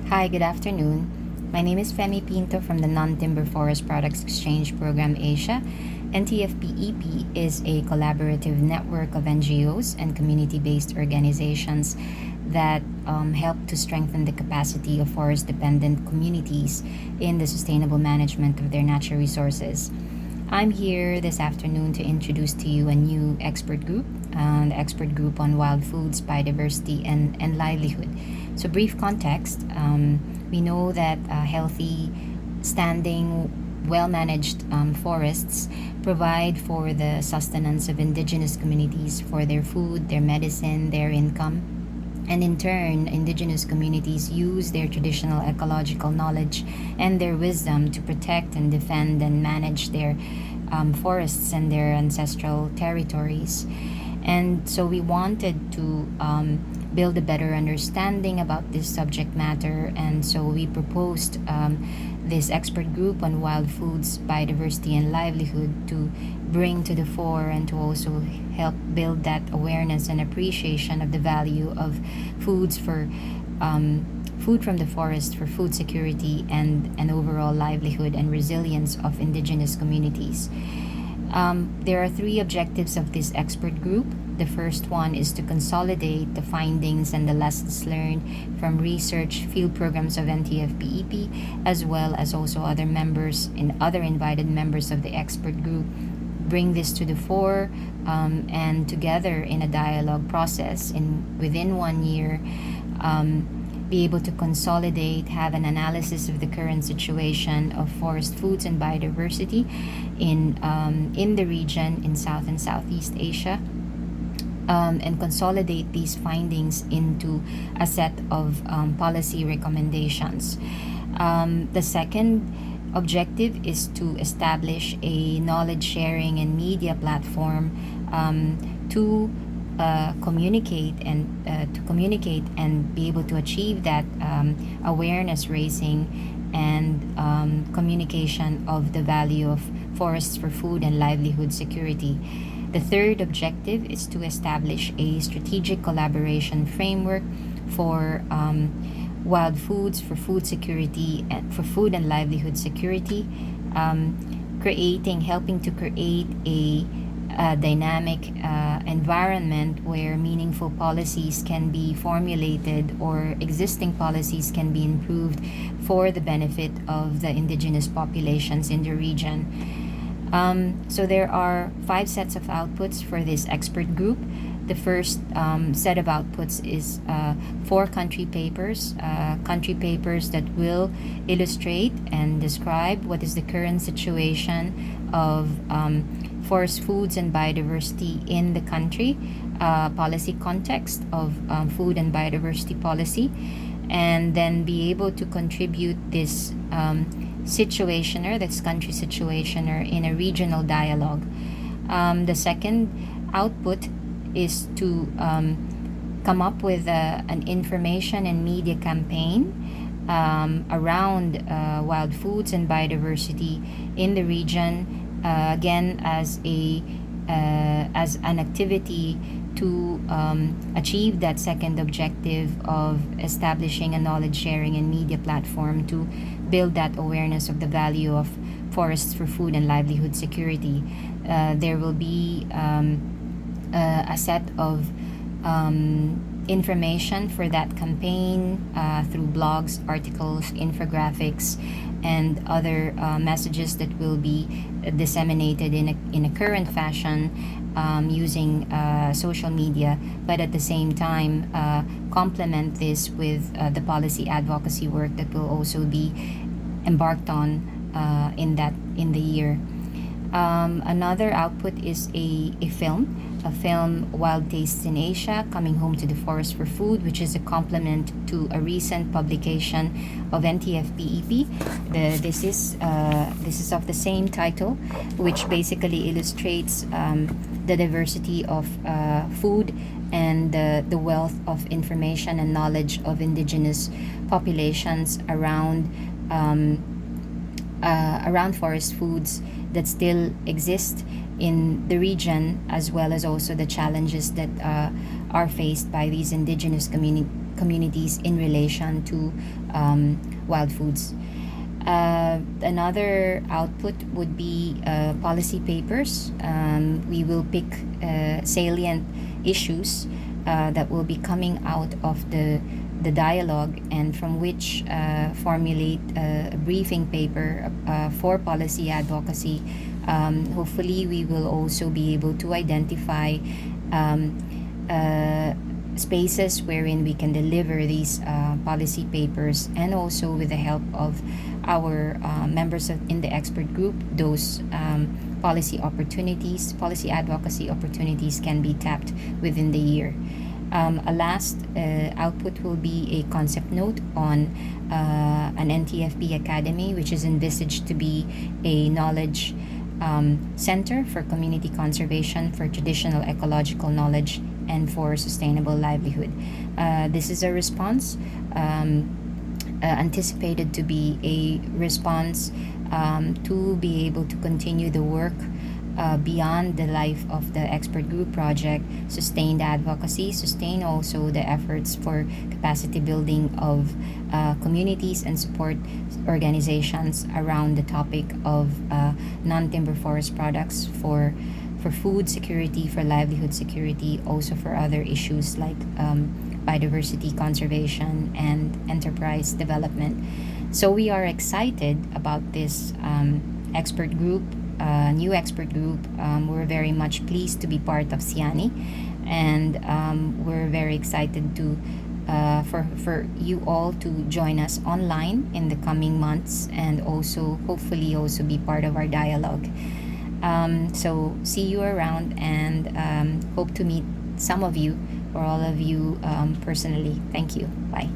Hi, good afternoon. My name is Femy Pinto from the Non-Timber Forest Products Exchange Program Asia. NTFP is a collaborative network of NGOs and community-based organizations that help to strengthen the capacity of forest-dependent communities in the sustainable management of their natural resources. I'm here this afternoon to introduce to you a new expert group, the expert group on wild foods, biodiversity, and livelihood. So, brief context, we know that healthy, standing, well managed forests provide for the sustenance of indigenous communities for their food, their medicine, their income. And in turn, indigenous communities use their traditional ecological knowledge and their wisdom to protect and defend and manage their forests and their ancestral territories. And so we wanted to build a better understanding about this subject matter, and so we proposed this expert group on wild foods, biodiversity, and livelihood to bring to the fore and to also help build that awareness and appreciation of the value of foods for food from the forest for food security and overall livelihood and resilience of indigenous communities. There are three objectives of this expert group. The first one is to consolidate the findings and the lessons learned from research field programs of NTFP, as well as also other members and other invited members of the expert group. Bring this to the fore and together in a dialogue process within 1 year. Be able to consolidate, have an analysis of the current situation of forest foods and biodiversity in the region in South and Southeast Asia, and consolidate these findings into a set of policy recommendations. The second objective is to establish a knowledge sharing and media platform to communicate and be able to achieve that awareness raising and communication of the value of forests for food and livelihood security. The third objective is to establish a strategic collaboration framework for wild foods for food security and for food and livelihood security, helping to create a dynamic environment where meaningful policies can be formulated or existing policies can be improved for the benefit of the indigenous populations in the region. So there are 5 sets of outputs for this expert group. The first set of outputs is 4 country papers that will illustrate and describe what is the current situation of forest foods and biodiversity in the country, policy context of food and biodiversity policy, and then be able to contribute this country situationer in a regional dialogue. The second output is to come up with an information and media campaign around wild foods and biodiversity in the region, again as an activity to achieve that second objective of establishing a knowledge sharing and media platform to build that awareness of the value of forests for food and livelihood security. There will be a set of information for that campaign through blogs, articles, infographics, and other messages that will be disseminated in a current fashion using social media, but at the same time complement this with the policy advocacy work that will also be embarked on in the year. Another output is a film, Wild Tastes in Asia, Coming Home to the Forest for Food, which is a complement to a recent publication of NTFP. This is of the same title, which basically illustrates the diversity of food and the wealth of information and knowledge of indigenous populations around forest foods that still exist in the region, as well as also the challenges that are faced by these indigenous communities in relation to wild foods. Another output would be policy papers. We will pick salient issues that will be coming out of the dialogue, and from which formulate a briefing paper for policy advocacy. Hopefully, we will also be able to identify um, spaces wherein we can deliver these policy papers, and also with the help of our members in the expert group, those policy advocacy opportunities can be tapped within the year. A last output will be a concept note on an NTFP academy, which is envisaged to be a knowledge center for community conservation, for traditional ecological knowledge, and for sustainable livelihood. This is a response anticipated to be a response to be able to continue the work beyond the life of the expert group project, sustain the advocacy, sustain also the efforts for capacity building of communities and support organizations around the topic of non-timber forest products for food security, for livelihood security, also for other issues like biodiversity conservation and enterprise development. So we are excited about this expert group, new expert group. We're very much pleased to be part of SIANI, and we're very excited to for you all to join us online in the coming months, and also hopefully also be part of our dialogue. So see you around, and hope to meet some of you or all of you personally. Thank you. Bye.